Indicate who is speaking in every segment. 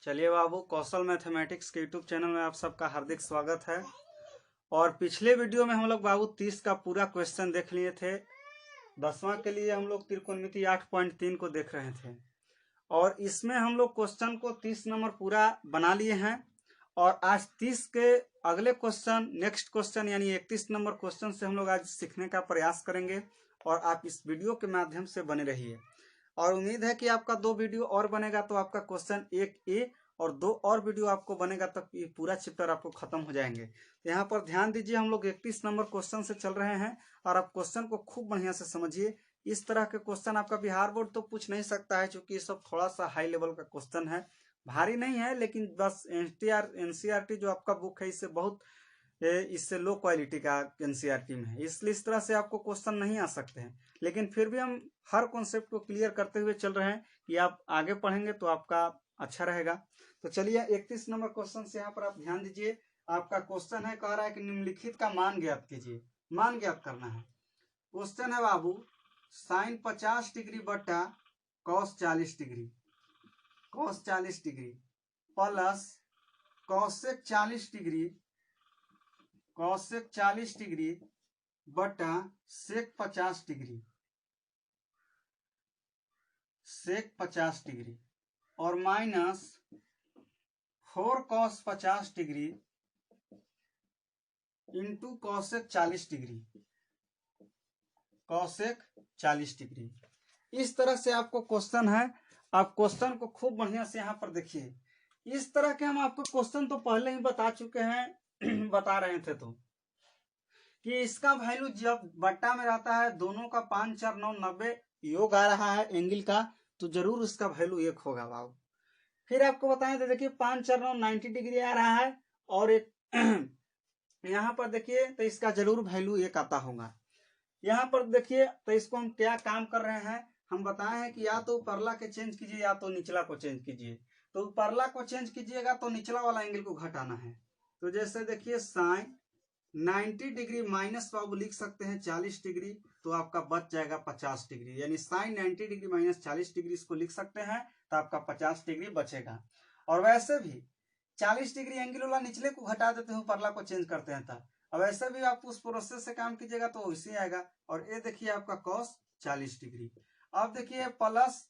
Speaker 1: चलिए बाबू, कौशल मैथमेटिक्स के YouTube channel में आप सबका हार्दिक स्वागत है। और पिछले वीडियो में हम लोग बाबू 30 का पूरा क्वेश्चन देख लिए थे। 10वां के लिए हम लोग त्रिकोणमिति 8.3 को देख रहे थे और इसमें हम लोग क्वेश्चन को 30 नंबर पूरा बना लिए हैं। और आज 30 के अगले क्वेश्चन, नेक्स्ट क्वेश्चन यानी 31 नंबर क्वेश्चन से हम लोग आज सीखने का प्रयास करेंगे और आप इस वीडियो के माध्यम से बने रहिए। और उम्मीद है कि आपका 2 वीडियो और बनेगा तो आपका क्वेश्चन 1A और 2 और वीडियो आपको बनेगा तब ये पूरा चैप्टर आपको खत्म हो जाएंगे। यहाँ पर ध्यान दीजिए, हम लोग 31 नंबर क्वेश्चन से चल रहे हैं और आप क्वेश्चन को खूब बढ़िया से समझिए। इस तरह के क्वेश्चन आपका बिहार बोर्ड तो पूछ नहीं सकता है, क्योंकि ये सब थोड़ा सा हाई लेवल का क्वेश्चन है, भारी नहीं है, लेकिन बस एनसीईआरटी जो आपका बुक है इससे लो क्वालिटी का एनसीईआरटी में है, इसलिए इस तरह से आपको क्वेश्चन नहीं आ सकते हैं। लेकिन फिर भी हम हर कॉन्सेप्ट को क्लियर करते हुए चल रहे हैं कि आप आगे पढ़ेंगे तो आपका अच्छा रहेगा। तो चलिए 31 नंबर क्वेश्चन से यहाँ पर आप ध्यान दीजिए। आपका क्वेश्चन है, कह रहा है कि निम्नलिखित का मान ज्ञात कीजिए। मान ज्ञात करना है। क्वेश्चन है बाबू, साइन 50 डिग्री बटा cos 40 degree plus cosec 40 degree बटा सेक 50 डिग्री और minus 4 cos 50 degree into cosec 40 degree. इस तरह से आपको क्वेश्चन है। आप क्वेश्चन को खूब बढ़िया से यहाँ पर देखिए। इस तरह के हम आपको क्वेश्चन तो पहले ही बता चुके हैं बता रहे थे तो कि इसका वैल्यू जब बट्टा में रहता है, दोनों का 5 4 9 90 योग आ रहा है एंगल का, तो जरूर इसका वैल्यू 1 होगा बाबू। फिर आपको बताएं तो देखिए 5 4 9 90 डिग्री आ रहा है और एक यहाँ पर देखिए तो इसका जरूर वैल्यू 1 आता होगा। यहाँ पर देखिए तो इसको हम क्या काम कर रहे हैं, हम बताए हैं कि या तो ऊपरला के चेंज कीजिए या तो निचला को चेंज कीजिए। तो ऊपरला को चेंज कीजिएगा तो निचला वाला एंगल को घटाना है। तो जैसे देखिए साइन 90 डिग्री माइनस बाबू लिख सकते हैं 40 डिग्री, तो आपका बच जाएगा 50 डिग्री, यानी साइन 90 डिग्री माइनस 40 डिग्री इसको लिख सकते हैं तो आपका 50 डिग्री बचेगा। और वैसे भी 40 डिग्री एंगल वाला निचले को घटा देते हैं, ऊपरला को चेंज करते हैं तब। अब ऐसे भी आप उस प्रोसेस से काम कीजिएगा तो वैसे आएगा। और ये देखिए आपका कॉस 40 डिग्री। अब देखिए प्लस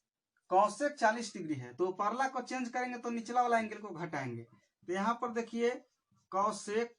Speaker 1: कॉसेक 40 डिग्री है, तो ऊपरला को चेंज करेंगे तो निचला वाला एंगल को घटाएंगे। तो यहाँ पर देखिए कॉसेक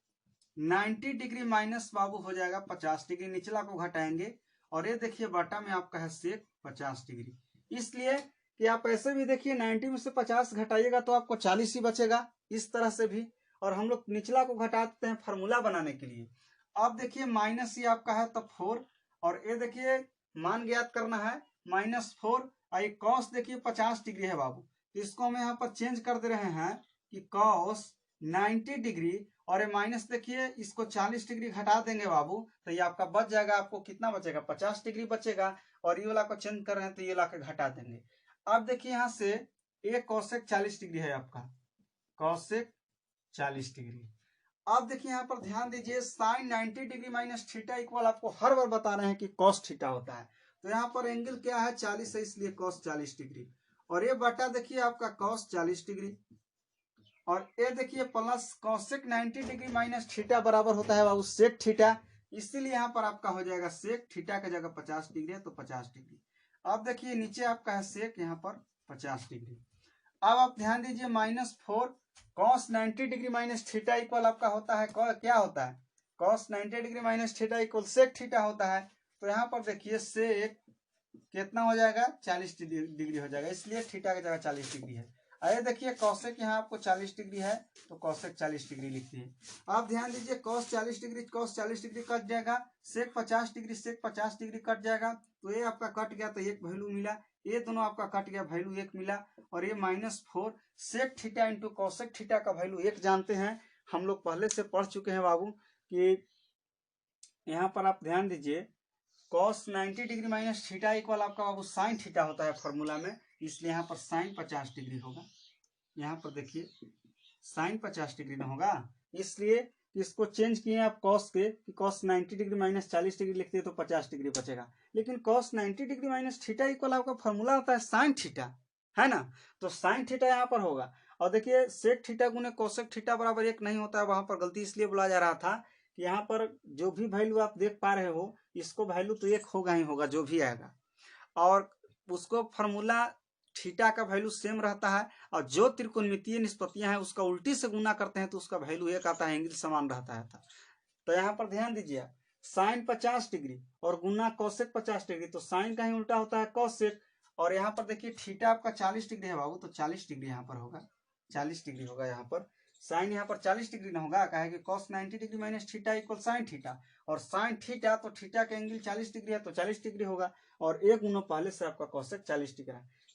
Speaker 1: 90 डिग्री माइनस बाबू हो जाएगा 50 डिग्री, निचला को घटाएंगे। और ये देखिए बटा में आपका है सेक 50 डिग्री। इसलिए कि आप ऐसे भी देखिए 90 में से 50 घटाइएगा तो आपको 40 ही बचेगा, इस तरह से भी। और हम लोग निचला को घटाते हैं फार्मूला बनाने के लिए। अब देखिए माइनस ही आपका है तो 4, और ये देखिए मान ज्ञात करना है -4। और कॉस देखिए 50 डिग्री है बाबू, तो इसको हम यहाँ पर चेंज कर दे रहे हैं कि कॉस 90 डिग्री, और ये माइनस देखिए इसको 40 डिग्री घटा देंगे बाबू तो ये आपका बच जाएगा। आपको कितना बचेगा? 50 डिग्री बचेगा। और ये वाला को चेंज कर रहे हैं तो ये ला के घटा देंगे। अब देखिए यहाँ से एक कॉसेक 40 डिग्री है आपका, कॉसेक 40 डिग्री। अब देखिए यहाँ पर ध्यान दीजिए, sine 90 degree minus theta equal, आपको हर बार बता रहे हैं कि कॉस थीटा होता है। तो यहाँ पर एंगल क्या है? 40 है, इसलिए कॉस 40 डिग्री। और ये बटा देखिए आपका कॉस 40 डिग्री। और ये देखिए plus cosec 90 degree minus theta बराबर होता है बाबू सेक थीटा, इसीलिए यहाँ पर आपका हो जाएगा सेक थीटा की जगह 50 डिग्री है तो 50 डिग्री। अब देखिए नीचे आपका है सेक यहाँ पर 50 डिग्री। अब आप ध्यान दीजिए -4 cos 90 degree minus theta equal आपका होता है क्या होता है? Cos 90 degree minus theta equal sec theta होता है। तो यहाँ पर देखिए सेक कितना हो जाएगा? 40 डिग्री हो जाएगा, इसलिए थीटा की जगह 40 डिग्री है। अरे देखिए कॉसेक यहाँ आपको 40 डिग्री है तो कॉसेक 40 डिग्री लिखते हैं। आप ध्यान दीजिए कॉस 40 डिग्री कट जाएगा, सेक 50 डिग्री कट जाएगा, तो ये आपका कट गया तो एक वैल्यू मिला, ये दोनों आपका कट गया वैल्यू 1 मिला। और ये -4 sec theta into cosec theta का वैल्यू 1 जानते हैं, हम लोग पहले से पढ़ चुके हैं बाबू। कि यहाँ पर आप ध्यान दीजिए cos 90 degree minus theta equal आपका बाबू साइन थीटा होता है फॉर्मूला में, इसलिए यहाँ पर साइन 50 डिग्री होगा। यहाँ पर देखिए साइन 50 डिग्री में होगा, इसलिए इसको चेंज किए आप कॉस के, कि कॉस 90 डिग्री माइनस 40 डिग्री लिखते हैं तो 50 डिग्री बचेगा। लेकिन cos 90 degree minus theta equal आपका फॉर्मूला होता है साइन थीटा, है ना। तो साइन थीटा यहाँ पर होगा। और देखिए सेक थीटा गुने कोसेक थीटा बराबर 1 नहीं होता है, वहां पर गलती इसलिए बोला जा रहा था कि यहाँ पर जो भी वैल्यू आप देख पा रहे हो इसको वैल्यू तो 1 होगा ही होगा जो भी आएगा, और उसको फॉर्मूला थीटा का वैल्यू सेम रहता है, और जो त्रिकोणमितीय निष्पत्तियां हैं उसका उल्टी से गुना करते हैं तो उसका वैल्यू 1 आता है, एंगल समान रहता है। तो यहाँ पर ध्यान दीजिए, साइन 50 डिग्री और गुना कोसेक 50 डिग्री, तो साइन का ही उल्टा होता है कोसेक। और यहाँ पर देखिए थीटा आपका 40 डिग्री है बाबू, तो 40 डिग्री यहाँ पर होगा, 40 डिग्री होगा यहाँ पर। साइन यहाँ पर 40 डिग्री ना होगा, कहा कि cos 90 degree minus theta equal sine theta, और साइन थीटा तो थीटा का एंगल 40 डिग्री है तो 40 डिग्री होगा, और एक गुना पहले से आपका कोसेक 40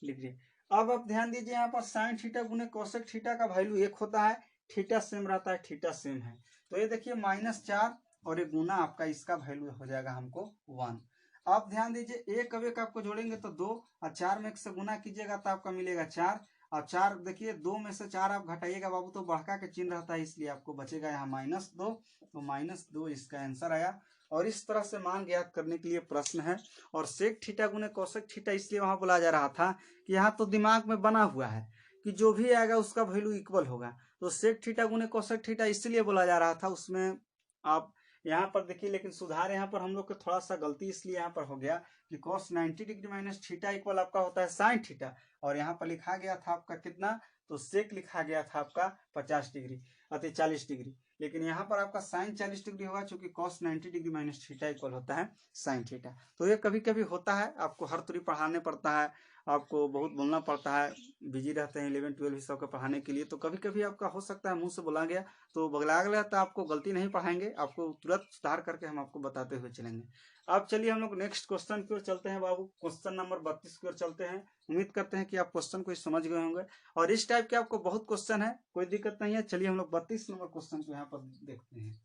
Speaker 1: डिग्री। अब आप ध्यान दीजिए यहाँ पर साइन थीटा गुने कोसेक थीटा का वैल्यू 1 होता है, थीटा सेम रहता है, थीटा सेम है। तो ये देखिए -4 और एक गुना आपका इसका वैल्यू हो जाएगा हमको 1। आप ध्यान दीजिए एक अब एक आपको जोड़ेंगे तो 2, और 4 में 1 से गुना कीजिएगा तो आपका मिलेगा 4, और 4 देखिए 2 में से 4 आप घटाइएगा बाबू तो बढ़का के चिन्ह रहता है, इसलिए आपको बचेगा यहाँ -2, तो -2 इसका आंसर आया। और इस तरह से मान ज्ञात करने के लिए प्रश्न है। और सेक थीटा गुने कोसेक थीटा इसलिए वहां बोला जा रहा था कि यहाँ तो दिमाग में बना हुआ है कि जो भी आएगा उसका वैल्यू इक्वल होगा, तो सेक थीटा गुने कोसेक थीटा इसलिए बोला जा रहा था। उसमें आप यहाँ पर देखिए, लेकिन सुधार यहाँ पर हम लोग को थोड़ा सा गलती इसलिए यहाँ पर हो गया कि cos 90 degree minus theta equal आपका होता है साइन थीटा, और यहाँ पर लिखा गया था आपका कितना, तो सेक लिखा गया था आपका 50 डिग्री अति 40 डिग्री, लेकिन यहाँ पर आपका साइन 40 डिग्री होगा क्योंकि cos 90 degree minus theta equal होता है साइन थीटा। तो ये कभी कभी होता है, आपको हर तरी पढ़ाने पड़ता है, आपको बहुत बोलना पड़ता है, बिजी रहते हैं 11 12 सब का पढ़ाने के लिए, तो कभी कभी आपका हो सकता है मुंह से बोला गया तो बगला गया, तो आपको गलती नहीं पढ़ाएंगे, आपको तुरंत सुधार करके हम आपको बताते हुए चलेंगे। अब चलिए हम लोग नेक्स्ट क्वेश्चन की ओर चलते हैं बाबू, क्वेश्चन नंबर 32 की ओर चलते हैं। उम्मीद करते हैं कि आप क्वेश्चन को समझ गए होंगे, और इस टाइप के आपको बहुत क्वेश्चन है, कोई दिक्कत नहीं है। चलिए हम लोग 32 नंबर क्वेश्चन को यहाँ पर देखते हैं।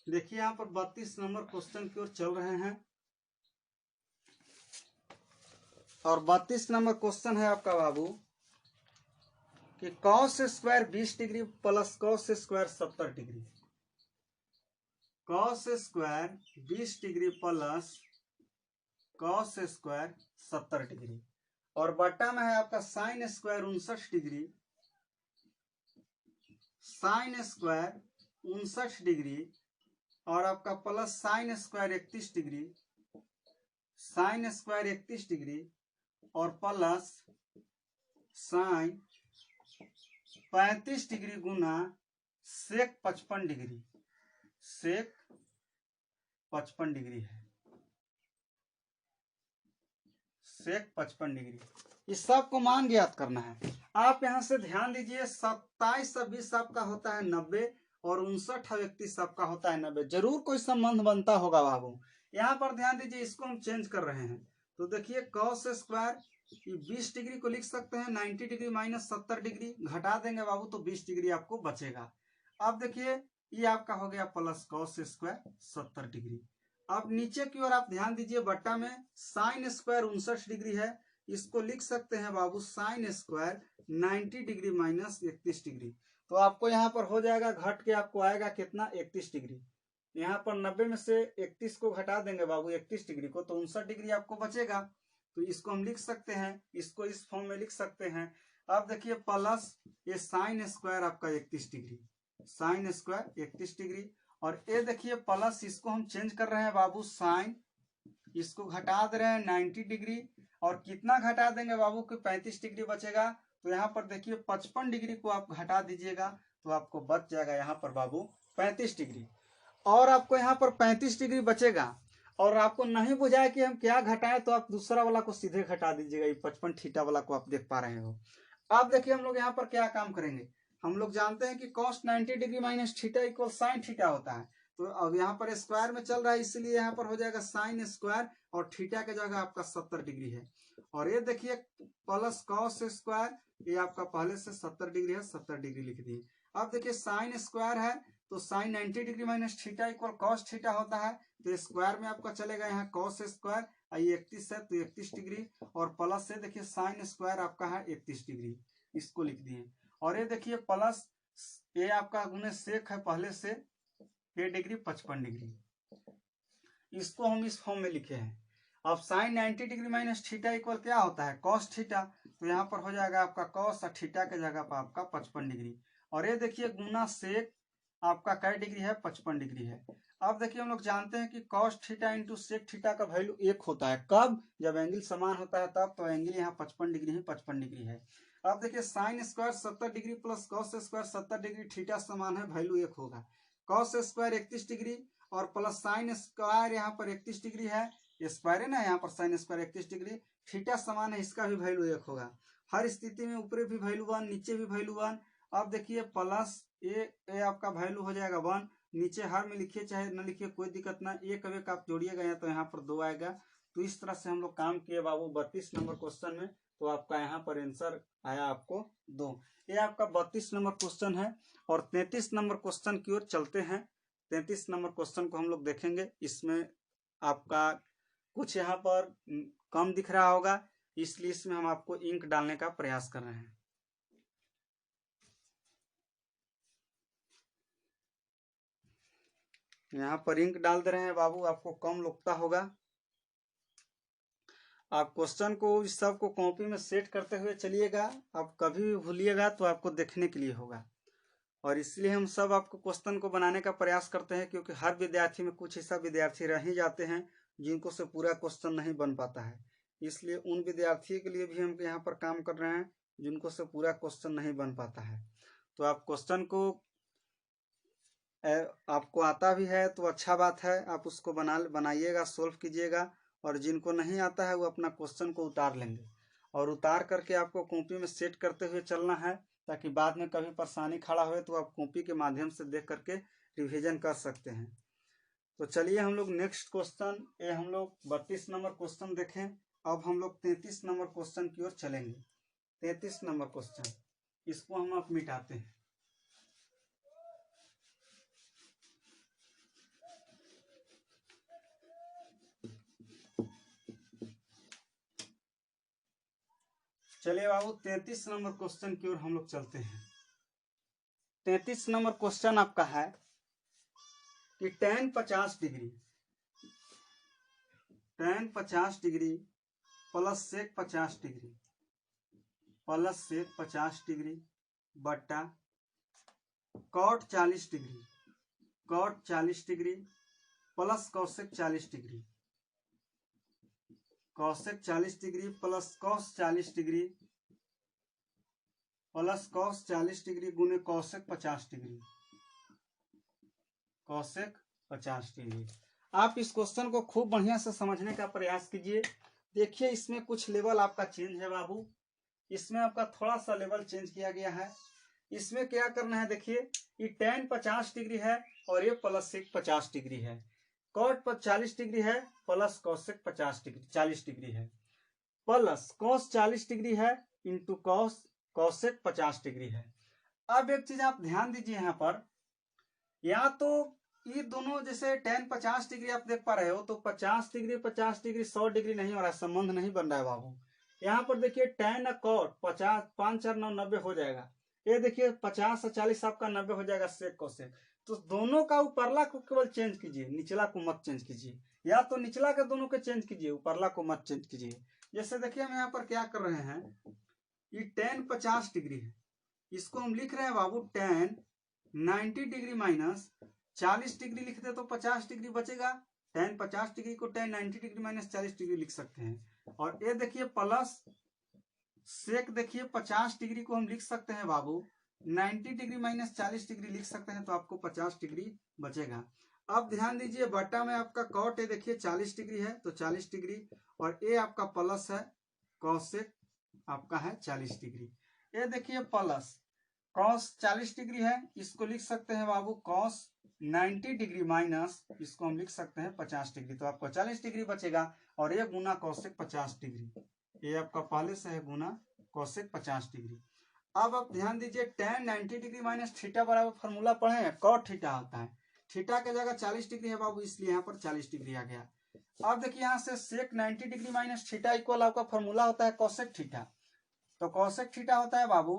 Speaker 1: देखिए यहाँ पर 32 नंबर क्वेश्चन की ओर चल रहे हैं, और 32 नंबर क्वेश्चन है आपका बाबू कि cos square 20 degree plus cos square 70 degree, cos square 20 degree plus cos square 70 degree, और बटा में है आपका sign square 59 degree, sine square 59 degree, और आपका plus sine square 31 degree, sine square 31 degree, और प्लस साइन 35 डिग्री गुना सेक 55 डिग्री, सेक 55 degree है, सेक 55 degree. इस सब को मान ज्ञात करना है। आप यहां से ध्यान दीजिए, 27 और 20 आपका होता है 90, और 59 और 31 आपका होता है 90। जरूर कोई संबंध बनता होगा बाबू। यहाँ पर ध्यान दीजिए, इसको हम चेंज कर रहे हैं, तो देखिए cos स्क्वायर 20 डिग्री को लिख सकते हैं 90 डिग्री माइनस 70 डिग्री, घटा देंगे बाबू तो 20 डिग्री आपको बचेगा। अब देखिए ये आपका हो गया प्लस cos स्क्वायर 70 डिग्री। अब नीचे की ओर आप ध्यान दीजिए, बट्टा में साइन स्क्वायर 59 डिग्री है, इसको लिख सकते हैं बाबू sine square 90 degree minus 31 degree. तो आपको यहाँ पर हो जाएगा, घट के आपको आएगा कितना 31 डिग्री। यहाँ पर 90 में से 31 को घटा देंगे बाबू 31 डिग्री को, तो 59 डिग्री आपको बचेगा। तो इसको हम लिख सकते हैं, इसको इस फॉर्म में लिख सकते हैं। अब देखिए प्लस ये साइन स्क्वायर आपका 31 डिग्री, साइन स्क्वायर 31 डिग्री, और ये देखिए प्लस इसको हम चेंज कर रहे हैं बाबू साइन, इसको घटा दे रहे हैं 90 डिग्री, और कितना घटा देंगे बाबू कि 35 डिग्री बचेगा। तो यहाँ पर देखिए 55 डिग्री को आप घटा दीजिएगा तो आपको बच जाएगा यहाँ पर बाबू 35 डिग्री, और आपको यहाँ पर 35 डिग्री बचेगा। और आपको नहीं बुझाए कि हम क्या घटाएं, तो आप दूसरा वाला को सीधे घटा दीजिएगा, ये 55 थीटा वाला को आप देख पा रहे हो। अब देखिए हम लोग यहाँ पर क्या काम करेंगे, हम लोग जानते हैं कि cos 90 degree minus theta equal sine theta होता है। तो अब यहाँ पर स्क्वायर में चल रहा है, इसलिए यहाँ पर हो जाएगा साइन स्क्वायर, और थीटा के जगह आपका 70 डिग्री है। और ये देखिए प्लस cos स्क्वायर, ये आपका पहले से 70 डिग्री है, 70 डिग्री लिख दिए। अब देखिए साइन स्क्वायर है, तो sine 90 degree minus theta equal cos theta होता है, तो स्क्वायर में आपका चलेगा यहाँ cos स्क्वायर, ये 31 है तो 31 डिग्री, और प्लस से देखिए साइन स्क्वायर आपका है 31 डिग्री, इसको लिख दिए। और ये देखिए प्लस ये आपका गुने सेक है पहले से ये डिग्री 55 डिग्री, इसको हम इस फॉर्म में लिखे हैं। अब sine 90 degree minus theta equal क्या होता है कॉस थीटा, तो यहाँ पर हो जाएगा आपका कॉस और थीटा के जगह पर आपका 55 डिग्री। और ये देखिए गुना सेक आपका क्या डिग्री है 55 डिग्री है। अब देखिए हम लोग जानते हैं कि cos theta into sec theta का वैल्यू 1 होता है, कब जब एंगल समान होता है तब, तो एंगल यहाँ 55 डिग्री ही 55 डिग्री है। अब देखिए sine square 70 degree plus cos square 70 degree, theta समान है वैल्यू 1 होगा। कॉस स्क्वायर 31 डिग्री और प्लस साइन स्क्वायर यहाँ पर 31 डिग्री है, स्क्वायर है ना यहाँ पर साइन स्क्वायर 31 डिग्री, थीटा समान है इसका भी वैल्यू 1 होगा। हर स्थिति में ऊपर भी वैल्यू 1 नीचे भी वैल्यू 1। अब देखिए प्लस ए आपका वैल्यू हो जाएगा 1, नीचे हर में लिखिए चाहे न लिखिए कोई दिक्कत ना, एक अब आप जोड़िएगा यहाँ तो यहाँ पर 2 आएगा। तो इस तरह से हम लोग काम किए बाबू 32 नंबर क्वेश्चन में, तो आपका यहाँ पर आंसर आया आपको 2। ये आपका 32 नंबर क्वेश्चन है। और 33 नंबर क्वेश्चन की ओर चलते हैं। 33 नंबर क्वेश्चन को हम लोग देखेंगे। इसमें आपका कुछ यहाँ पर कम दिख रहा होगा, इसलिए इसमें हम आपको इंक डालने का प्रयास कर रहे हैं। यहाँ पर इंक डाल दे रहे हैं बाबू, आपको कम लगता होगा। आप क्वेश्चन को इस सब को कॉपी में सेट करते हुए चलिएगा, आप कभी भी भूलिएगा तो आपको देखने के लिए होगा। और इसलिए हम सब आपको क्वेश्चन को बनाने का प्रयास करते हैं, क्योंकि हर विद्यार्थी में कुछ ऐसा विद्यार्थी रह ही जाते हैं जिनको से पूरा क्वेश्चन नहीं बन पाता है। इसलिए उन विद्यार्थियों के लिए भी हम यहाँ पर काम कर रहे हैं जिनको से पूरा क्वेश्चन नहीं बन पाता है। तो आप क्वेश्चन को आपको आता भी है तो अच्छा बात है, आप उसको बनाइएगा, सोल्व कीजिएगा। और जिनको नहीं आता है वो अपना क्वेश्चन को उतार लेंगे, और उतार करके आपको कॉपी में सेट करते हुए चलना है, ताकि बाद में कभी परेशानी खड़ा हो तो आप कॉपी के माध्यम से देख करके रिवीजन कर सकते हैं। तो चलिए हम लोग नेक्स्ट क्वेश्चन, ये हम लोग 32 नंबर क्वेश्चन देखें। अब हम लोग 33 नंबर क्वेश्चन की ओर चलेंगे। 33 नंबर क्वेश्चन, इसको हम अब मिटाते हैं। चलिए बाबू 33 नंबर क्वेश्चन की ओर हम लोग चलते हैं। 33 नंबर क्वेश्चन आपका है कि tan 50 degree plus sec 50 degree plus sec 50 degree बट्टा cot 40 degree plus cosec 40 degree, cosec 40 degree plus cos 40 degree plus cos 40 degree गुने कॉसेक 50 डिग्री, कॉसेक 50 डिग्री। आप इस क्वेश्चन को खूब बढ़िया से समझने का प्रयास कीजिए। देखिए इसमें कुछ लेवल आपका चेंज है बाबू, इसमें आपका थोड़ा सा लेवल चेंज किया गया है। इसमें क्या करना है, देखिए ये tan 50 डिग्री है और ये प्लस सेक 50 डिग्री है, कॉट पर 40 डिग्री है प्लस कॉसेक 50 डिग्री 40 डिग्री है, प्लस कॉस 40 डिग्री है इंटू कॉसेक 50 डिग्री है। अब एक चीज आप ध्यान दीजिए यहाँ पर, या तो ये दोनों जैसे tan 50 डिग्री आप देख पा रहे हो, तो 50 डिग्री 100 डिग्री नहीं हो रहा है, संबंध नहीं बन रहा है बाबू। यहाँ पर देखिए tan कॉट 50 5 4 9 90 हो जाएगा, ये देखिए 50 और 40 आपका 90 हो जाएगा सेक कॉसेक। तो दोनों का ऊपरला को केवल चेंज कीजिए, निचला को मत चेंज कीजिए, या तो निचला के दोनों के चेंज कीजिए, ऊपरला को मत चेंज कीजिए। जैसे देखिए हम यहाँ पर क्या कर रहे हैं, ये tan 50 डिग्री है, इसको हम लिख रहे हैं बाबू tan 90 डिग्री माइनस 40 डिग्री लिखते तो 50 डिग्री बचेगा, tan 50 डिग्री को tan 90 डिग्री माइनस 40 डिग्री लिख सकते हैं। और ये देखिए प्लस सेक देखिए 50 डिग्री को हम लिख सकते हैं बाबू 90 डिग्री माइनस 40 डिग्री लिख सकते हैं, तो आपको 50 डिग्री बचेगा। अब ध्यान दीजिए बटा में आपका कॉट है देखिए 40 डिग्री है तो 40 डिग्री, और ये आपका प्लस है कॉसेक आपका है 40 डिग्री। ये देखिए प्लस कॉस 40 डिग्री है, इसको लिख सकते हैं बाबू कॉस 90 डिग्री माइनस इसको हम लिख सकते हैं 50 डिग्री, तो आपको 40 डिग्री बचेगा। और ये गुना कॉसेक 50 डिग्री, ये आपका पहले से है गुना कॉसेक 50 डिग्री। अब आप ध्यान दीजिए tan 90 डिग्री माइनस थीटा बराबर फॉर्मूला पढ़े हैं, कॉट थीटा होता है, थीटा के जगह 40 डिग्री है बाबू, इसलिए यहाँ पर 40 डिग्री आ गया। अब देखिए यहाँ से सेक 90 डिग्री माइनस थीटा इक्वल आपका फॉर्मूला होता है कोसेक थीटा। तो कोसेक थीटा होता है बाबू,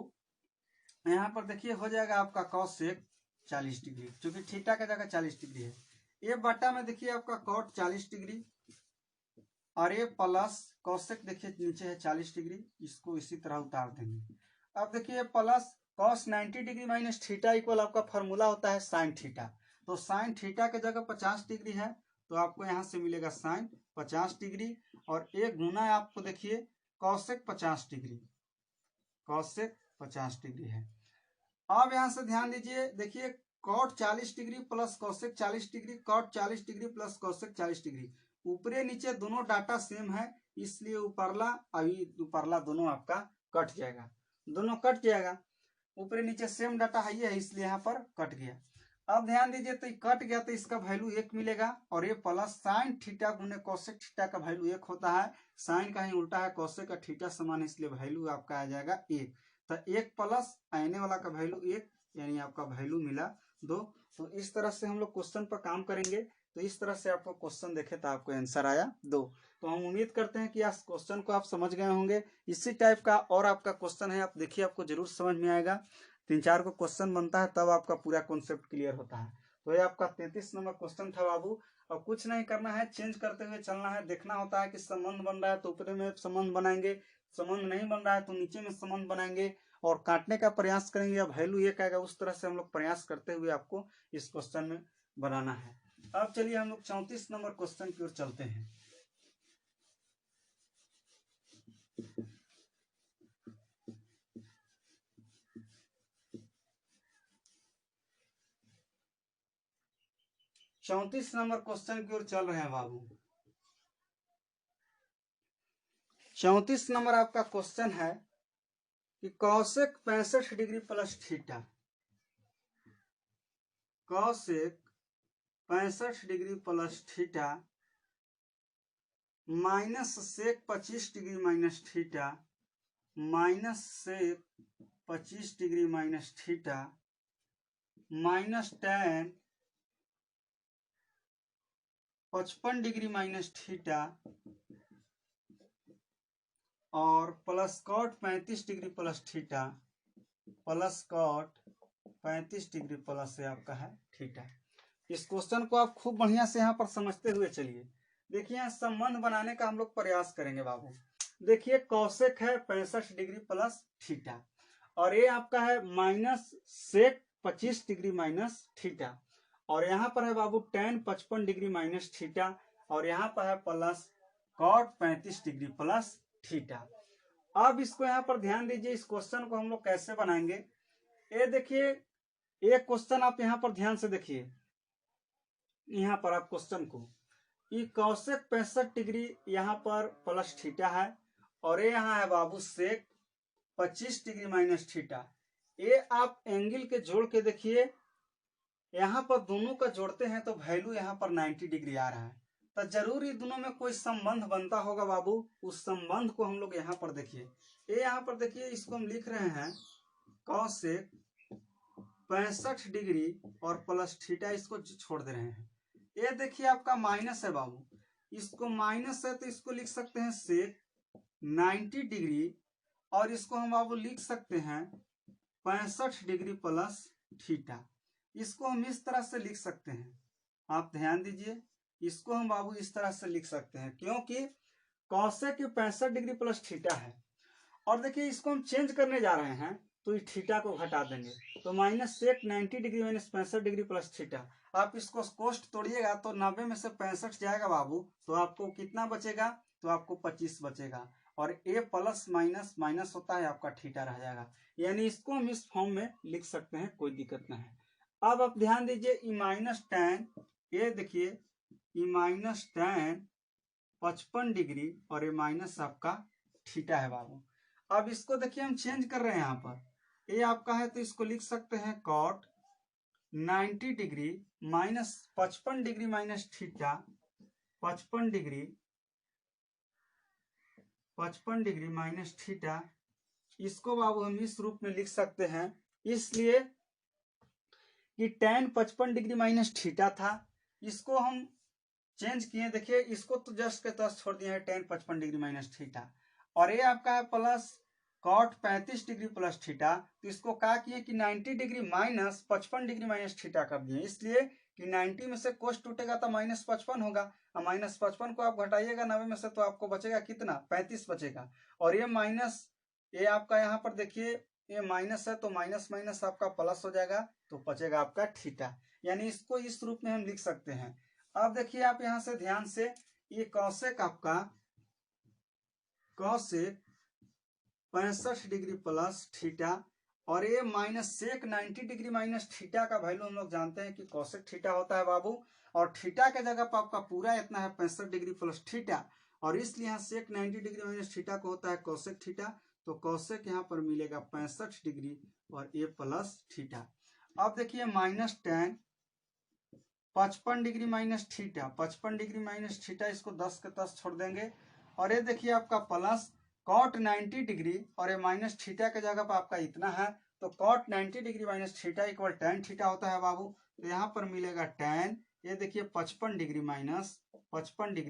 Speaker 1: यहाँ पर देखिए हो जाएगा आपका कोसेक 40 डिग्री, क्योंकि थीटा का जगह 40 डिग्री है। ये बटा में देखिए आपका कॉट 40 डिग्री और ये प्लस कोसेक देखिए नीचे है 40 डिग्री, इसको इसी तरह उतार देंगे। अब देखिए plus cos 90 degree minus theta equal आपका फॉर्मूला होता है साइन थीटा। तो साइन थीटा के जगह 50 डिग्री है, तो आपको यहाँ से मिलेगा साइन 50 डिग्री और एक गुना है आपको देखिए कॉसेक 50 डिग्री, कॉसेक 50 डिग्री है। अब यहाँ से ध्यान दीजिए, देखिए cot 40 degree plus cosec 40 degree, cot 40 degree plus cosec 40 degree, ऊपरी नीचे दोनों डाटा सेम है, इसलिए ऊपरला अभी ऊपरला दोनों आपका कट जाएगा, दोनों कट जाएगा, ऊपरी नीचे सेम डाटा है इसलिए यहाँ पर कट गया। अब ध्यान दीजिए, तो कट गया तो इसका वैल्यू 1 मिलेगा और ये प्लस साइन थीटा गुने कॉसेक थीटा का वैल्यू 1 होता है, साइन का ही उल्टा है, कॉसेक का थीटा समान है, इसलिए वैल्यू आपका आ जाएगा 1। तो 1 प्लस आने वाला का वैल्यू 1, यानी आपका वैल्यू मिला 2। तो इस तरह से हम लोग क्वेश्चन पर काम करेंगे। तो इस तरह से आपको क्वेश्चन देखे तो आपको आंसर आया 2। तो हम उम्मीद करते हैं कि इस क्वेश्चन को आप समझ गए होंगे। इसी टाइप का और आपका क्वेश्चन है, आप देखिए आपको जरूर समझ में आएगा। 3-4 को क्वेश्चन बनता है तब आपका पूरा कॉन्सेप्ट क्लियर होता है। तो ये आपका 33 नंबर क्वेश्चन था बाबू। और कुछ नहीं करना है, चेंज करते हुए चलना है। देखना होता है कि संबंध बन रहा है तो ऊपर में संबंध बनाएंगे, संबंध नहीं बन रहा है तो नीचे में संबंध बनाएंगे और काटने का प्रयास करेंगे। अब वैल्यू 1 आएगा, उस तरह से हम लोग प्रयास करते हुए आपको इस क्वेश्चन में बनाना है। अब चलिए हम लोग 34 नंबर क्वेश्चन की ओर चलते हैं। चौंतीस नंबर क्वेश्चन की ओर चल रहे हैं बाबू। 34 नंबर आपका क्वेश्चन है कि cosec 65 degree plus theta, cosec 65 degree plus theta minus sec 25 degree minus theta minus sec 25 degree minus theta minus tan 55 degree minus theta और plus cot 35 degree plus theta plus cot 35 degree plus से आपका है theta. इस question को आप खूब बढ़िया से यहाँ पर समझते हुए चलिए। देखिए यहाँ संबंध बनाने का हम लोग प्रयास करेंगे बाबू। देखिए कॉसेक है 65 डिग्री प्लस थीटा और ये आपका है minus sec 25 degree minus theta और यहाँ पर है बाबू tan 55 डिग्री माइनस थीटा और यहाँ पर है plus cot 35 degree plus theta. अब इसको यहाँ पर ध्यान दीजिए, इस क्वेश्चन को हम लोग कैसे बनाएंगे। ये देखिए एक क्वेश्चन आप यहाँ पर ध्यान से देखिए, यहाँ पर आप क्वेश्चन को कॉसेक 65 डिग्री यहाँ पर प्लस थीटा है और ये यहाँ है बाबू सेक 25 डिग्री माइनस थीटा। ये आप एंगल के जोड़ के देखिए, यहाँ पर दोनों का जोड़ते हैं तो वैल्यू यहाँ पर 90 डिग्री आ रहा है। तो जरूर दोनों में कोई संबंध बनता होगा बाबू। उस संबंध को हम लोग यहाँ पर देखिए, ये यहाँ पर देखिए, इसको हम लिख रहे हैं कॉसेक 65 डिग्री और प्लस थीटा, इसको छोड़ दे रहे हैं। ये देखिए आपका माइनस है बाबू, इसको माइनस है तो इसको लिख सकते हैं सेक 90 डिग्री और इसको हम बाबू लिख सकते हैं 65 डिग्री प्लस थीटा। इसको हम इस तरह से लिख सकते हैं, आप ध्यान दीजिए, इसको हम बाबू इस तरह से लिख सकते हैं क्योंकि कॉसेक 65 डिग्री प्लस थीटा है। और देखिए इसको हम चेंज करने जा रहे हैं तो इस थीटा को घटा देंगे तो minus sec 90 degree minus 65 degree plus theta. आप इसको कोष्ट तोड़िएगा तो 90 में से 65 जाएगा बाबू, तो आपको कितना बचेगा, तो आपको 25 बचेगा और ए प्लस माइनस माइनस होता है, आपका थीटा रह जाएगा। यानी इसको हम इस फॉर्म में लिख सकते हैं, कोई दिक्कत नहीं है। अब आप ध्यान दीजिए, ई माइनस टैन, ये देखिए ई माइनस टैन 55 डिग्री और ये माइनस आपका थीटा है बाबू। अब इसको देखिए हम चेंज कर रहे हैं, यहाँ पर ये आपका है तो इसको लिख सकते हैं cot 90 degree minus 55 degree minus theta 55 degree minus theta. इसको बाबू हम इस रूप में लिख सकते हैं, इसलिए कि tan 55 डिग्री माइनस थीटा था, इसको हम चेंज किए, देखिए इसको तो जस्ट के तस्त छोड़ दिया है tan 55 डिग्री माइनस थीटा, और ये आपका है plus cot 35 degree plus theta, तो इसको क्या किए कि 90 degree minus 55 degree minus theta कर दिए, इसलिए कि 90 में से कोस टूटेगा तो माइनस 55 होगा, और माइनस 55 को आप घटाइएगा 90 में से तो आपको बचेगा कितना, 35 बचेगा। और ये माइनस, ये आपका यहाँ पर देखिए ये माइनस है तो माइनस माइनस आपका प्लस हो जाएगा, तो बचेगा आपका थीटा, यानी इसको इस रूप में हम लिख सकते हैं। अब देखिए आप यहां से ध्यान से, ये कौशिक आपका कौशिक 65 डिग्री प्लस थीटा, और ये minus sec 90 degree minus theta का वैल्यू हम लोग जानते हैं कि कौशिक थीटा होता है बाबू, और थीटा के जगह पर आपका पूरा इतना है 65 डिग्री प्लस थीटा, और इसलिए यहाँ सेक 90 डिग्री माइनस थीटा को होता है कौशिक थीटा, तो कौशिक यहाँ पर मिलेगा 65 डिग्री और ए प्लस थीटा। अब देखिए minus tan 55 degree minus theta, 55 degree minus theta, इसको 10 के 10 छोड़ देंगे, और ये देखिए आपका प्लस cot 90 डिग्री, और ये माइनस थीटा के जगह पर आपका इतना है, तो cot 90 degree minus theta equal tan theta होता है बाबू, तो यहाँ पर मिलेगा tan, ये देखिए 55 डिग्री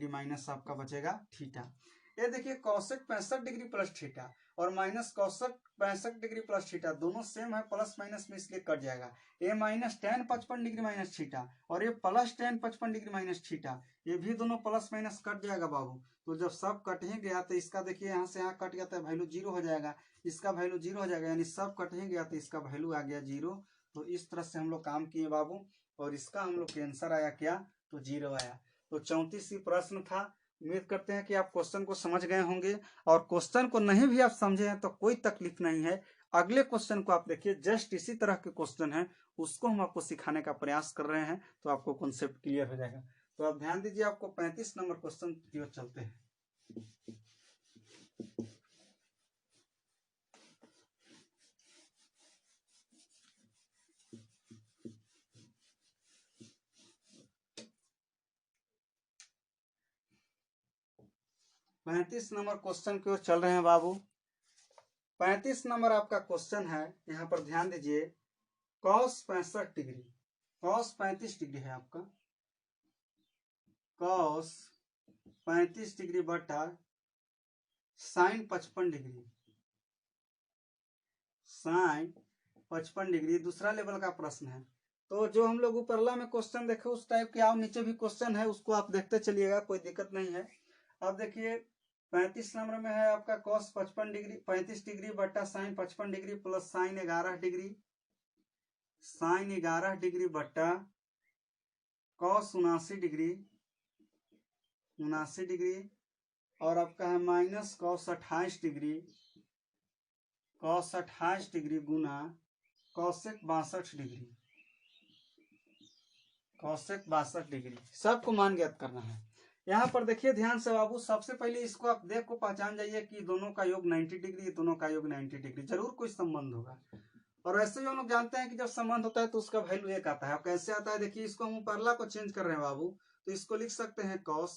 Speaker 1: माइनस आपका बचेगा थीटा। ये देखिए कौशिक 65 डिग्री प्लस थीटा और minus Kaushik 65 degree plus theta दोनों सेम है, प्लस माइनस में इसलिए कट जाएगा। ये minus tan 55 degree minus theta और ये plus tan 55 degree minus theta, ये भी दोनों प्लस माइनस कट जाएगा बाबू। तो जब सब कट ही गया तो इसका देखिए यहाँ से यहाँ कट गया तो वैल्यू जीरो हो जाएगा, इसका वैल्यू जीरो हो जाएगा, यानी सब कट ही गया तो इसका वैल्यू आ गया जीरो। तो इस तरह से हम लोग काम किए बाबू, और इसका हम लोग के आंसर आया क्या, तो जीरो आया। तो 34 प्रश्न था। उम्मीद करते हैं कि आप क्वेश्चन को समझ गए होंगे, और क्वेश्चन को नहीं भी आप समझे हैं तो कोई तकलीफ नहीं है, अगले क्वेश्चन को आप देखिए, जस्ट इसी तरह के क्वेश्चन है उसको हम आपको सिखाने का प्रयास कर रहे हैं, तो आपको कॉन्सेप्ट क्लियर हो जाएगा। तो आप ध्यान दीजिए, आपको 35 नंबर क्वेश्चन की ओर चलते हैं। पैंतीस नंबर क्वेश्चन की ओर चल रहे हैं बाबू। 35 नंबर आपका क्वेश्चन है, यहाँ पर ध्यान दीजिए, cos 65 डिग्री, cos 35 डिग्री है आपका, cos 35 डिग्री बटा sin 55 डिग्री, sin 55 डिग्री दूसरा लेवल का प्रश्न है। तो जो हम लोग ऊपरला में क्वेश्चन देखे उस टाइप के, आप नीचे भी क्वेश्चन है उसको आप देखते चलिएगा, कोई दिक्कत नहीं है। अब देखिए 35 नंबर में है आपका cos 55 डिग्री 35 डिग्री बटा sin 55 degree plus sin 11 degree, sin 11 degree बटा cos 79 डिग्री 79 डिग्री, और आपका है minus cos 28 degree cos 28 degree गुना cosec 62 डिग्री, cosec 62 डिग्री, सबको मान ज्ञात करना है। यहाँ पर देखिए ध्यान से बाबू, सबसे पहले इसको आप देख को पहचान जाइए कि दोनों का योग 90 डिग्री, दोनों का योग 90 डिग्री, जरूर कोई संबंध होगा। और वैसे भी हम लोग जानते हैं कि जब संबंध होता है तो उसका वैल्यू एक आता है। अब कैसे आता है, देखिए इसको हम ऊपरला को चेंज कर रहे हैं बाबू, तो इसको लिख सकते हैं cos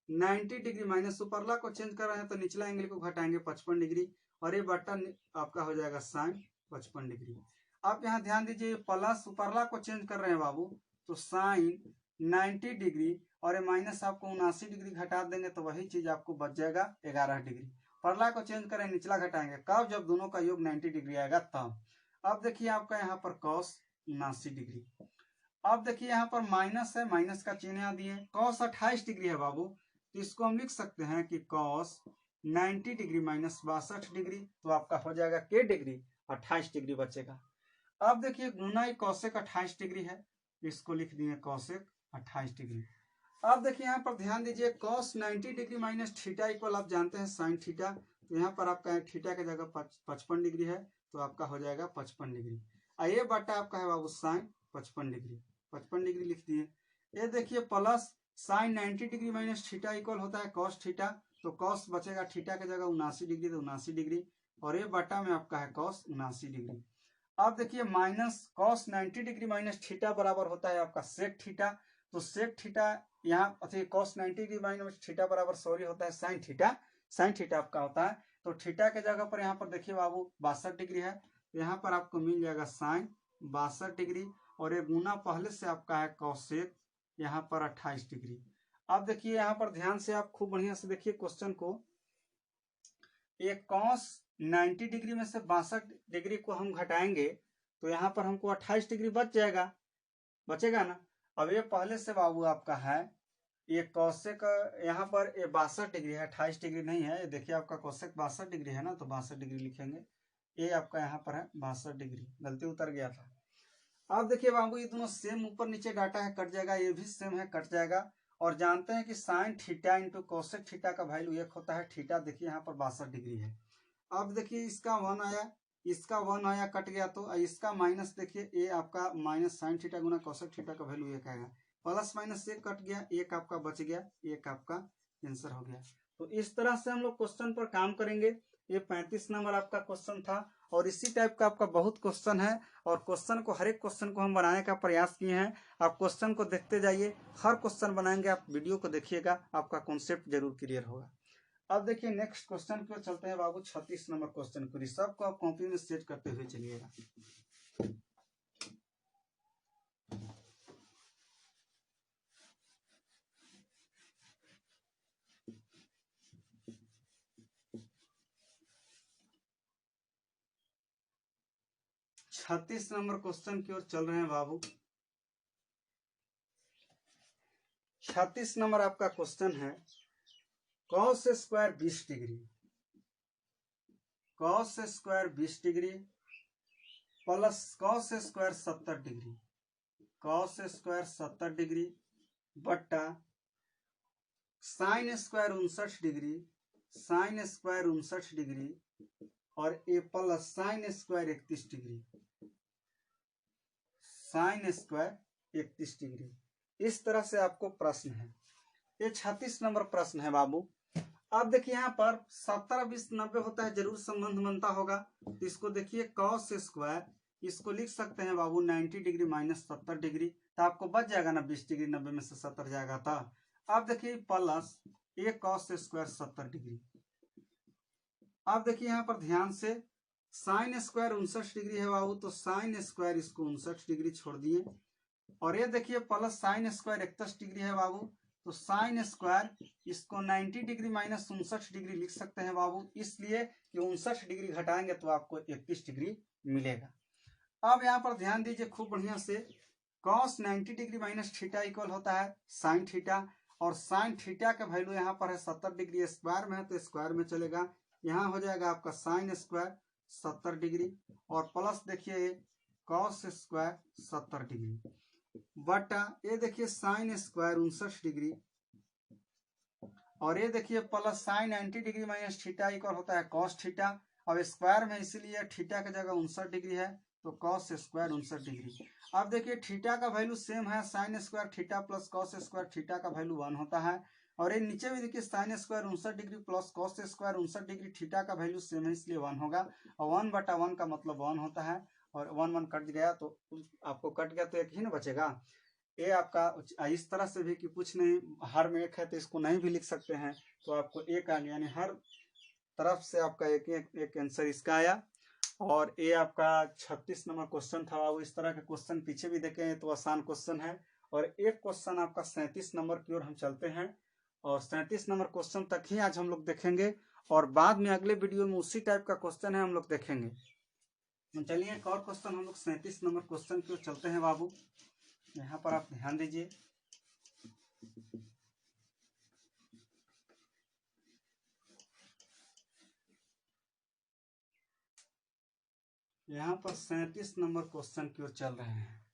Speaker 1: 90 डिग्री माइनस ऊपरला को चेंज कर रहे हैं तो निचला एंगल को घटाएंगे 55 डिग्री, और ये बटन आपका हो जाएगा sin 55 डिग्री। आप यहाँ ध्यान दीजिए, प्लस ऊपरला को चेंज कर रहे हैं बाबू, तो sin 90 डिग्री और ये माइनस आपको 79 डिग्री घटा देंगे तो वही चीज आपको बच जाएगा 11 डिग्री। परला को चेंज करें, निचला घटाएंगे कब, जब दोनों का योग 90 डिग्री आएगा तब। अब देखिए आपका यहाँ पर cos 79 डिग्री, अब देखिए यहाँ पर माइनस है, माइनस का चिन्ह यहाँ दिए, cos 28 डिग्री है बाबू, तो इसको हम लिख सकते हैं कि cos 90 डिग्री माइनस 62 डिग्री, तो आपका हो जाएगा के डिग्री, 28 डिग्री बचेगा। अब देखिए गुना cosec 28 डिग्री है, इसको लिख दिए cosec 28 डिग्री। अब देखिए यहाँ पर ध्यान दीजिए, cos 90 degree minus theta equal आप जानते हैं sin थीटा, तो यहाँ पर आपका थीटा की जगह 55 डिग्री है, तो आपका हो जाएगा 55 डिग्री, ये बटा आपका है बाबू sin 55 डिग्री, 55 डिग्री लिख दिए। ये देखिए plus sin 90 degree minus theta equal होता है cos थीटा, तो cos बचेगा थीटा की जगह 79 डिग्री, तो 79 डिग्री, और ये बटा में आपका है cos 79 डिग्री। अब देखिए minus cos 90 degree minus theta बराबर होता है आपका sec थीटा, तो sec थीटा यहाँ cos 90 डिग्री माइनस थीटा बराबर सॉरी होता है sin थीटा, sin थीटा आपका होता है, तो थीटा के जगह पर यहाँ पर देखिए बाबू 62 डिग्री है, तो यहाँ पर आपको मिल जाएगा sin 62 डिग्री, और ये गुना पहले से आपका है cosec यहाँ पर 28 डिग्री। अब देखिए यहाँ पर ध्यान से आप खूब बढ़िया से देखिए क्वेश्चन को। एक cos 90 डिग्री में से 62 डिग्री को हम घटाएंगे तो यहाँ पर हमको 28 डिग्री बचेगा ना। अब ये पहले से बाबू आपका है, ये कौशिक यहाँ पर ये 62 डिग्री है, 28 डिग्री नहीं है। ये देखिए आपका कौशिक 62 डिग्री है ना, तो 62 डिग्री लिखेंगे। ये आपका यहाँ पर है 62 डिग्री, गलती उतर गया था। अब देखिए बाबू ये दोनों सेम ऊपर नीचे डाटा है, कट जाएगा, ये भी सेम है, कट जाएगा। और जानते हैं कि sine theta into Kaushik theta का वैल्यू एक होता है थीटा। देखिए यहाँ पर 62 डिग्री है। अब देखिए इसका 1 आया, इसका 1 आया, कट गया, तो इसका माइनस, देखिए ये आपका माइनस साइन थीटा गुना कौशिक थीटा का वैल्यू एक आएगा, प्लस माइनस एक कट गया, एक आपका बच गया, एक आपका आंसर हो गया। तो इस तरह से हम लोग क्वेश्चन पर काम करेंगे। ये 35 नंबर आपका क्वेश्चन था और इसी टाइप का आपका बहुत क्वेश्चन है और क्वेश्चन को, हर एक क्वेश्चन को हम बनाने का प्रयास किए हैं। आप क्वेश्चन को देखते जाइए, हर क्वेश्चन बनाएंगे, आप वीडियो को देखिएगा, आपका कॉन्सेप्ट जरूर क्लियर होगा। अब देखिए नेक्स्ट क्वेश्चन की ओर चलते हैं बाबू। 36 नंबर क्वेश्चन को सबको आप कॉपी में सेट करते हुए चलिएगा। छत्तीस नंबर क्वेश्चन की ओर चल रहे हैं बाबू। 36 नंबर आपका क्वेश्चन है, cos square 20 degree, cos square 20 degree plus cos square 70 degree, cos square 70 degree बट्टा sine square 59 degree, sine square 59 degree और ए plus sine square 31 degree, sine square 31 degree. इस तरह से आपको प्रश्न है। ये 36 नंबर प्रश्न है बाबू। अब देखिए यहाँ पर 70 20 90 होता है, जरूर संबंध बनता होगा। तो इसको देखिए कॉस स्क्वायर, इसको लिख सकते हैं बाबू 90 डिग्री माइनस 70 डिग्री, तो आपको बच जाएगा ना 20 डिग्री, 90 में से 70 जाएगा था। अब देखिए प्लस ये कॉस स्क्वायर 70 डिग्री। अब देखिए यहाँ पर ध्यान से, साइन स्क्वायर 59 डिग्री है बाबू, तो साइन स्क्वायर इसको 59 डिग्री छोड़ दिए। और ये देखिए प्लस साइन स्क्वायर 31 डिग्री है बाबू, तो साइन स्क्वायर इसको 90 डिग्री माइनस 59 डिग्री लिख सकते हैं बाबू, इसलिए कि 59 डिग्री घटाएंगे तो आपको 31 डिग्री मिलेगा। अब यहाँ पर ध्यान दीजिए खूब बढ़िया से, cos 90 degree minus theta equal होता है साइन थीटा, और साइन थीटा का वैल्यू यहाँ पर है 70 डिग्री, स्क्वायर में है तो स्क्वायर में चलेगा। यहाँ हो जाएगा आपका साइन स्क्वायर 70 डिग्री और प्लस देखिए कॉस स्क्वायर 70 डिग्री बटा ये देखिए साइन स्क्वायर 59 डिग्री और ये देखिए plus sign 90 degree minus theta equal होता है कॉस थीटा। अब स्क्वायर में इसीलिए थीटा की जगह 59 डिग्री है तो कॉस स्क्वायर 59 डिग्री। अब देखिए थीटा का वैल्यू सेम है, sine square theta plus cos square theta का वैल्यू 1 होता है। और ये नीचे भी देखिए sign square 59 degree plus cos square 59 degree, theta का वैल्यू सेम है इसलिए 1 होगा। और 1 बटा 1 का मतलब 1 होता है और 1 1 कट गया तो आपको कट गया तो एक ही ना बचेगा। ये आपका इस तरह से भी कि कुछ नहीं, हर में एक है तो इसको नहीं भी लिख सकते हैं, तो आपको एक आ गया, यानी हर तरफ से आपका एक आंसर इसका आया। और ये आपका 36 नंबर क्वेश्चन था। वो इस तरह के क्वेश्चन पीछे भी देखें तो आसान क्वेश्चन है। और एक क्वेश्चन आपका 37 नंबर की ओर हम चलते हैं और 37 नंबर क्वेश्चन तक ही आज हम लोग देखेंगे और बाद में अगले वीडियो में उसी टाइप का क्वेश्चन है हम लोग देखेंगे। तो चलिए एक और क्वेश्चन हम लोग 37 नंबर क्वेश्चन की ओर चलते हैं बाबू। यहाँ पर आप ध्यान दीजिए, यहाँ पर 37 नंबर क्वेश्चन की ओर चल रहे हैं।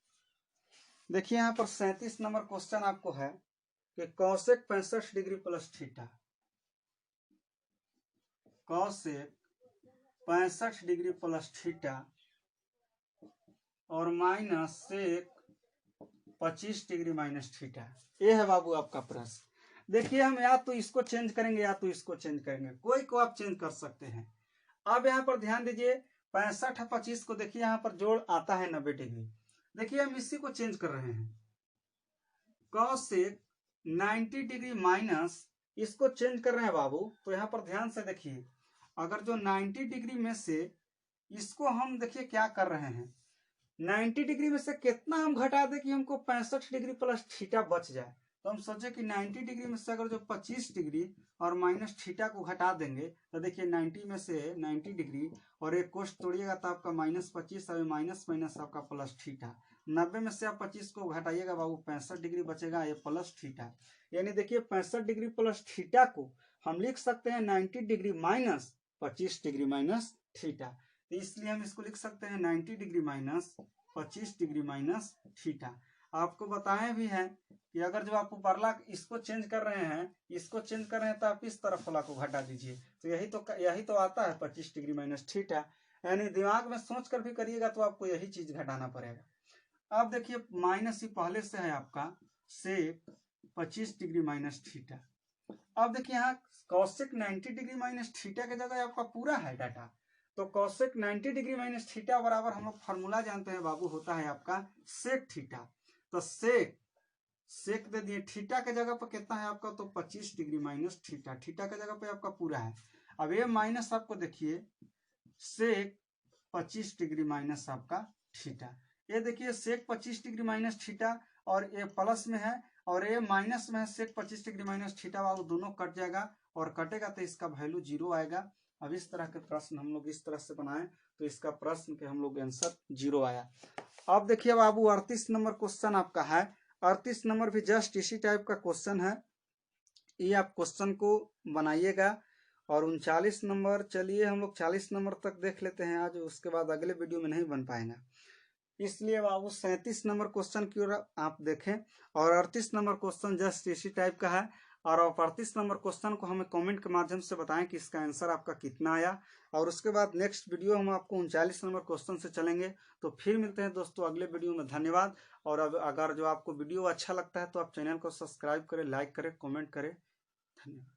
Speaker 1: देखिए यहाँ पर 37 नंबर क्वेश्चन आपको है कि cosec 65 degree plus theta, cosec 65 degree plus theta और minus sec 25 degree minus theta, ये है बाबू आपका प्रश्न। देखिए हम या तो इसको चेंज करेंगे या तो इसको चेंज करेंगे, कोई को आप चेंज कर सकते हैं। अब यहाँ पर ध्यान दीजिए 65 और 25 को देखिए यहाँ पर जोड़ आता है 90 डिग्री। देखिए हम इसी को चेंज कर रहे हैं, कॉसेक 90 डिग्री माइनस इसको चेंज कर रहे हैं बाबू। तो यहाँ पर ध्यान से देखिए, अगर जो 90 डिग्री में से इसको हम देखिए क्या कर रहे हैं, 90 डिग्री में से कितना हम घटा दें कि हमको 65 डिग्री प्लस थीटा बच जाए। तो हम सोचे कि 90 डिग्री में से अगर जो 25 डिग्री और माइनस थीटा को घटा देंगे तो देखिए 90 में से 90 डिग्री और एक कोष्ट तोड़िएगा तो आपका -25 और माइनस माइनस आपका प्लस थीटा। 90 में से आप 25 को घटाइएगा बाबू 65 डिग्री बचेगा, ये प्लस थीटा। यानी देखिए 65 डिग्री प्लस थीटा को हम लिख सकते हैं 90 degree minus 25 degree minus theta. तो इसलिए हम इसको लिख सकते हैं 90 degree minus 25 degree minus theta. आपको बताए भी हैं कि अगर जो आप ऊपरला इसको चेंज कर रहे हैं तो आप इस तरफ वाला को घटा दीजिए, तो यही तो आता है 25 डिग्री माइनस थीटा। यानी दिमाग में सोच कर भी करिएगा तो आपको यही चीज घटाना पड़ेगा। अब देखिए माइनस ही पहले से है आपका सेक 25 डिग्री माइनस थीटा। अब देखिए यहाँ कॉसेक 90 डिग्री माइनस थीटा के जगह आपका पूरा है डाटा, तो कॉसेक 90 डिग्री माइनस थीटा बराबर हम लोग फॉर्मूला जानते हैं बाबू, होता है आपका सेक थीटा। तो सेक दे दिए, थीटा के जगह पर कितना है आपका, तो 25 डिग्री माइनस थीटा, थीटा के जगह पे आपका पूरा है। अब ये माइनस आपको देखिए सेक 25 डिग्री माइनस आपका थीटा, ये देखिए सेक 25 डिग्री माइनस थीटा और ये प्लस में है और ये माइनस में है सेक 25 डिग्री माइनस थीटा, वो दोनों कट जाएगा और कटेगा तो इसका वैल्यू 0 आएगा। अब इस तरह के प्रश्न हम लोग इस तरह से बनाए तो इसका प्रश्न के हम लोग आंसर 0 आया। अब देखिए बाबू 38 नंबर क्वेश्चन आपका है, 38 नंबर भी जस्ट इसी टाइप का क्वेश्चन है, ये आप क्वेश्चन को बनाइएगा। और 39 नंबर, चलिए हम लोग 40 नंबर तक देख लेते हैं आज, उसके बाद अगले वीडियो में नहीं बन पाएगा, इसलिए बाबू 37 नंबर क्वेश्चन की ओर आप देखें। और 38 नंबर क्वेश्चन जस्ट इसी टाइप का है, और 38 नंबर क्वेश्चन को हमें कमेंट के माध्यम से बताएं कि इसका आंसर आपका कितना आया। और उसके बाद नेक्स्ट वीडियो हम आपको 39 नंबर क्वेश्चन से चलेंगे। तो फिर मिलते हैं दोस्तों अगले वीडियो में, धन्यवाद। और अब अगर जो आपको वीडियो अच्छा लगता है तो आप चैनल को सब्सक्राइब करें, लाइक करें, कमेंट करें, धन्यवाद।